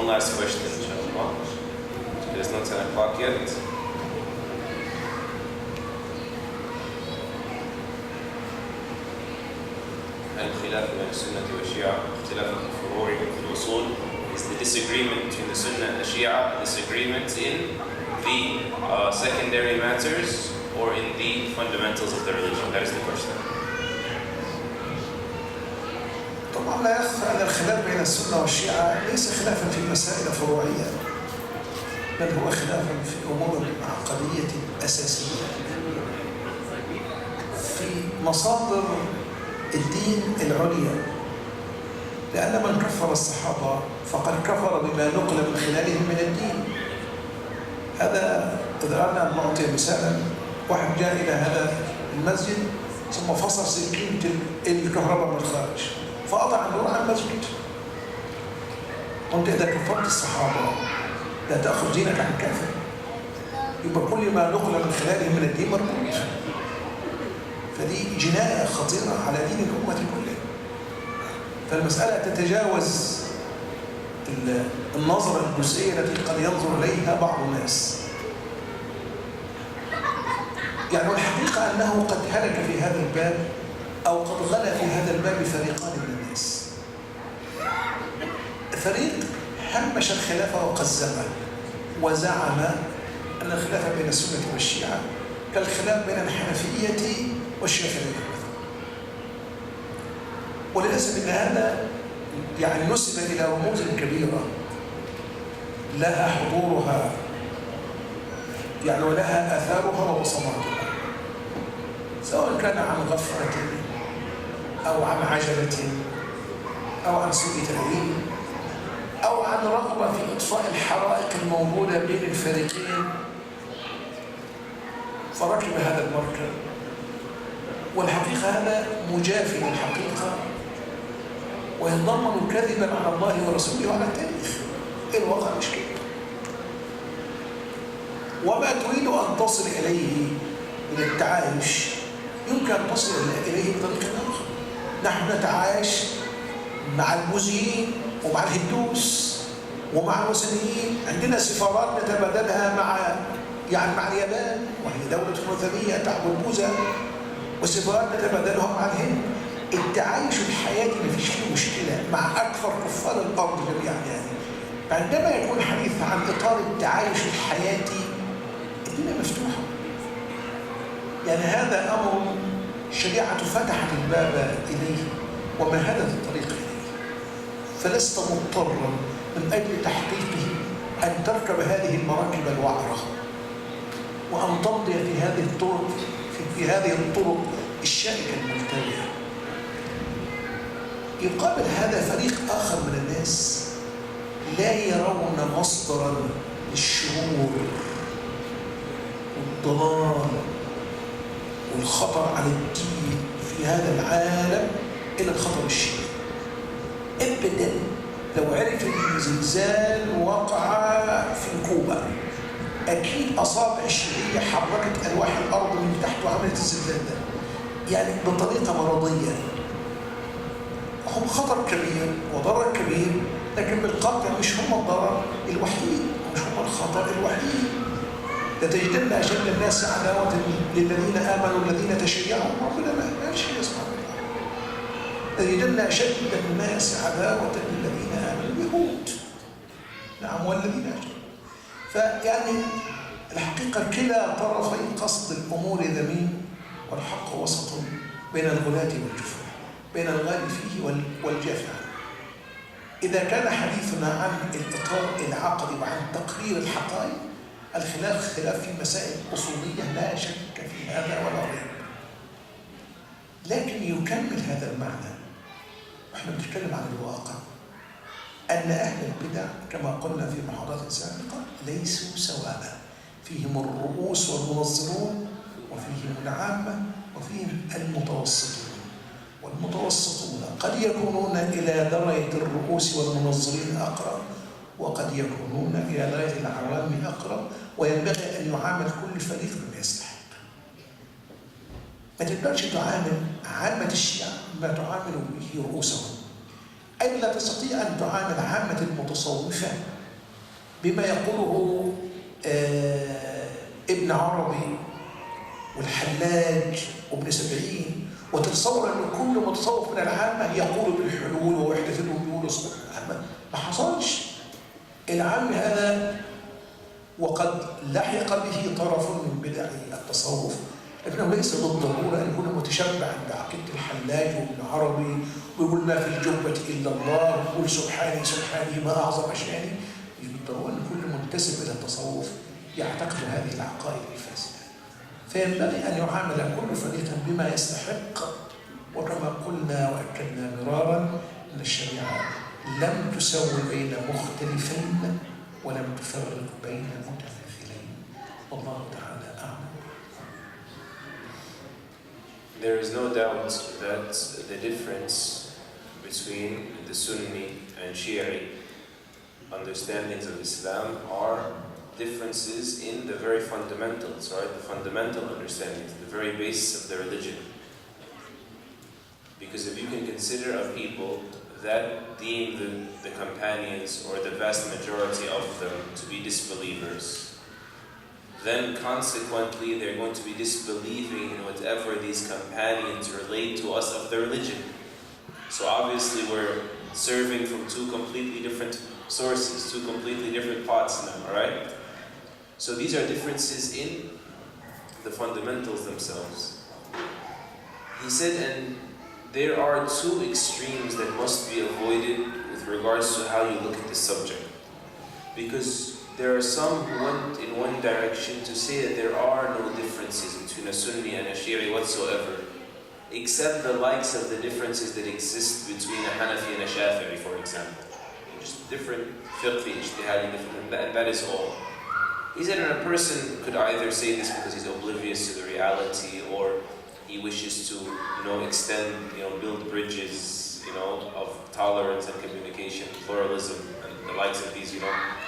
one last question, inshallah. It's not 10 o'clock yet. الخلاف بين السنة والشيعة اختلاف في الفروع وفي الأصول is the disagreement between the Sunnah and the Shia, disagreement in the secondary matters or in the fundamentals of the religion. That is the question. طبعا لا يخفى أن الخلاف بين السنة والشيعة ليس خلافا في مسائل فروعية، بل هو خلاف في أمور عقدية أساسية في مصادر الدين العليا. لأن من كفر الصحابة فقد كفر بما نقل من خلالهم من الدين. هذا إذا أردنا أن نعطي مثالا، واحد جاء إلى هذا المسجد ثم فصل سكينة الكهرباء من الخارج فقطع النور عن المسجد. قلت إذا كفرت الصحابة لا تأخذ دينك عن كافر، يبقى كل ما نقل من خلالهم من الدين مربوط. فدي جناية خطيرة على دين الأمة كلها. فالمسألة تتجاوز النظرة الجزئية التي قد ينظر إليها بعض الناس. يعني الحقيقة أنه قد هلك في هذا الباب أو قد غلا في هذا الباب فريقان من الناس. فريق همش الخلافة وقزمه وزعم أن الخلافة بين السنة والشيعة كالخلاف بين الحنفية والشافعية. وللأسف أن هذا يعني نسب إلى رموز كبيرة لها حضورها يعني ولها آثارها وبصماتها، سواء كان عن غفلة أو عن عجلة أو عن سوء تأويل أو عن رغبة في إطفاء الحرائق الموجودة بين الفريقين فركب هذا المركب. والحقيقة هذا مجافي للحقيقة ويتضمن كذبا على الله ورسوله وعلى التاريخ. الواقع مش كده. وما تريد أن تصل إليه من التعايش يمكن أن تصل إليه بطريقة أخرى. نحن نتعايش مع المزيين ومع الهندوس ومع الوثنيين، عندنا سفارات نتبادلها مع اليابان وهي دولة وثنية تعبد بوذا، وسفارات نتبادلها مع الهند. التعايش الحياتي ما فيش فيه مشكلة مع أكثر كفار الأرض جميعا. يعني عندما يكون حديث عن إطار التعايش الحياتي الدنيا مفتوحة. يعني هذا أمر الشريعة فتحت الباب إليه ومهدت الطريق إليه، فلست مضطرا من أجل تحقيقه أن تركب هذه المراكب الوعرة وأن تمضي في هذه الطرق الشائكة الملتوية. يقابل هذا فريق آخر من الناس لا يرون مصدرا للشرور والضلال والخطر على الدين في هذا العالم إلا الخطر الشيعي. أبدا لو عرف أن زلزال وقع في كوبا أكيد أصابع الشيعية حركت ألواح الأرض من تحت وعملت الزلزال ده، يعني بطريقة مرضية. هم خطر كبير وضرر كبير، لكن بالقطع مش هم الضرر الوحيد، مش هم الخطر الوحيد. لتجدن أشد الناس عداوة للذين آمنوا الذين تشيعوا. ربنا ما قالش يسمع. لتجدن أشد الناس عداوة للذين آمنوا اليهود. نعم والذين أشد. فيعني الحقيقة كلا طرفي قصد الأمور ذميم، والحق وسط بين الغلاة والجفاة، بين الغالي فيه والجاف عنه. إذا كان حديثنا عن الإطار العقدي وعن تقرير الحقائق، الخلاف خلاف في مسائل أصولية لا شك في هذا ولا ريب. لكن يكمل هذا المعنى وإحنا بنتكلم عن الواقع أن أهل البدع كما قلنا في محاضرات سابقة ليسوا سواء، فيهم الرؤوس والمنظرون وفيهم العامة وفيهم المتوسطون. والمتوسطون قد يكونون إلى درجة الرؤوس والمنظرين أقرب، وقد يكونون إلى درجة العوام أقرب، وينبغي أن يعامل كل فريق بما يستحق. ما تقدرش تعامل عامة الشيعة ما تعامل به رؤوسهم. أين لا تستطيع أن تعامل عامة المتصوفة بما يقوله ابن عربي والحلاج وابن سبعين، وتتصور أن كل متصوف من العامة يقول بالحلول ووحدة الوجود. ما حصلش. العام هذا وقد لحق به طرف من بدع التصوف، لكنه ليس بالضرورة أن يكون متشبعا بعقيدة الحلاج وابن عربي ويقول ما في الجبة إلا الله ويقول سبحاني سبحاني ما أعظم شاني. مش بالضرورة أن كل منتسب إلى التصوف يعتقد هذه العقائد الفاسدة. فينبغي أن يعامل كل فريق بما يستحق. وكما قلنا وأكدنا مرارا أن الشريعة لم تسوي بين مختلفين ولم تفرق بين متماثلين. والله تعالى أعلم. There is no doubt that the difference between the Sunni and Shi'i understandings of Islam are differences in the very fundamentals, right? The fundamental understandings, the very basis of the religion. Because if you can consider a people that deem the companions or the vast majority of them to be disbelievers, then consequently they're going to be disbelieving in whatever these companions relate to us of the religion. So obviously we're serving from two completely different sources, two completely different pots now, alright? So these are differences in the fundamentals themselves. He said, and there are two extremes that must be avoided with regards to how you look at the subject. Because there are some who went in one direction to say that there are no differences between a Sunni and a Shi'i whatsoever, except the likes of the differences that exist between a Hanafi and a Shafi'i, for example. Just different fiqhi, ijtihadi, different, and that is all. He said that a person could either say this because he's oblivious to the reality, or he wishes to, extend, build bridges, of tolerance and communication, pluralism, and the likes of these,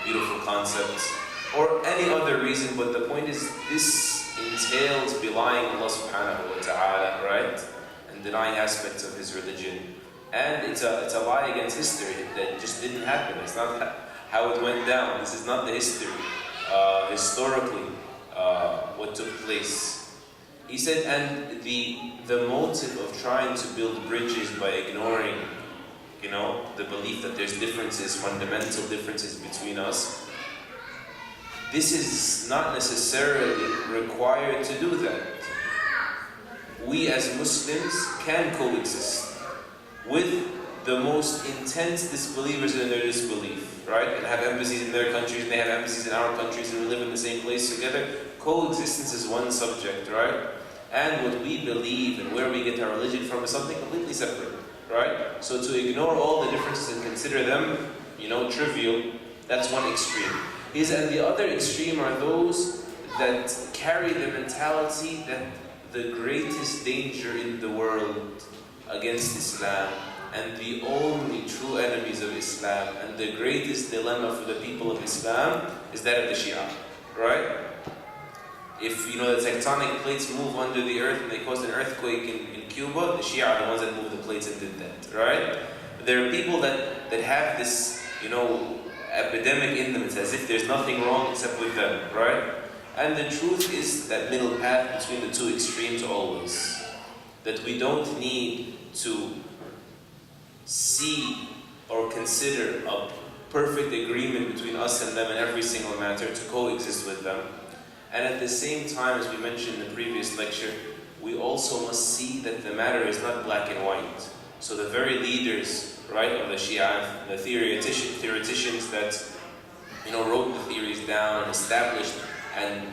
beautiful concepts, or any other reason. But the point is, this entails belying Allah subhanahu wa ta'ala, right? And denying aspects of His religion. And it's a lie against history that just didn't happen. It's not how it went down. This is not the history, historically, what took place. He said, and the motive of trying to build bridges by ignoring, the belief that there's differences, fundamental differences between us, this is not necessarily required to do that. We as Muslims can coexist with the most intense disbelievers in their disbelief, right? And have embassies in their countries, and they have embassies in our countries, and we live in the same place together. Coexistence is one subject, right? And what we believe and where we get our religion from is something completely separate, right? So to ignore all the differences and consider them, trivial, that's one extreme. And the other extreme are those that carry the mentality that the greatest danger in the world against Islam and the only true enemies of Islam and the greatest dilemma for the people of Islam is that of the Shia, right? If the tectonic plates move under the earth and they cause an earthquake in Cuba, the Shia are the ones that moved the plates and did that, right? There are people that have this, epidemic in them. It's as if there's nothing wrong except with them, right? And the truth is that middle path between the two extremes always. That we don't need to see or consider a perfect agreement between us and them in every single matter to coexist with them. And at the same time, as we mentioned in the previous lecture, we also must see that the matter is not black and white. So the very leaders, right, of the Shia, the theoreticians that, wrote the theories down and established and,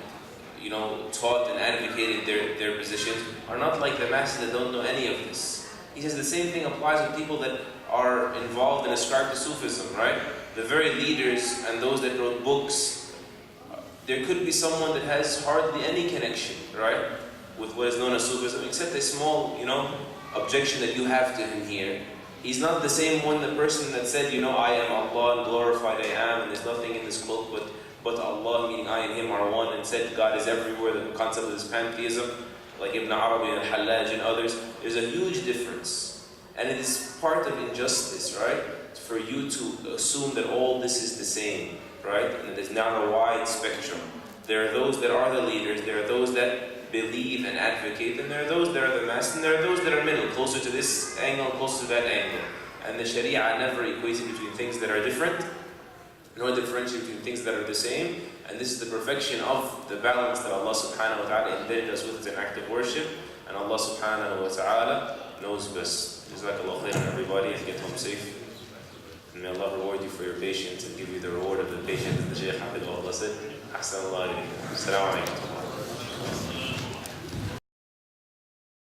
taught and advocated their positions, are not like the masses that don't know any of this. He says the same thing applies with people that are involved and ascribe to Sufism, right? The very leaders and those that wrote books, there could be someone that has hardly any connection, right, with what is known as Sufism, except a small, objection that you have to him here. He's not the same one, the person that said, I am Allah and glorified I am, and there's nothing in this cloak but Allah, meaning I and Him are one, and said God is everywhere, the concept of this pantheism, like Ibn Arabi and Hallaj and others. There's a huge difference. And it is part of injustice, right? For you to assume that all this is the same, right? And there's not a wide spectrum. There are those that are the leaders, there are those that believe and advocate, and there are those that are the mass, and there are those that are middle, closer to this angle, closer to that angle. And the Sharia never equates between things that are different, nor differentiate between things that are the same. And this is the perfection of the balance that Allah subhanahu wa ta'ala embedded us with as an act of worship. And Allah subhanahu wa ta'ala knows best. Jazakallah khairan everybody, and get home safe. And may Allah reward you for your patience and give you the reward of the patience that the Shaykh Abdullah said. Ahsan Allah alaykum. Assalamu alaikum.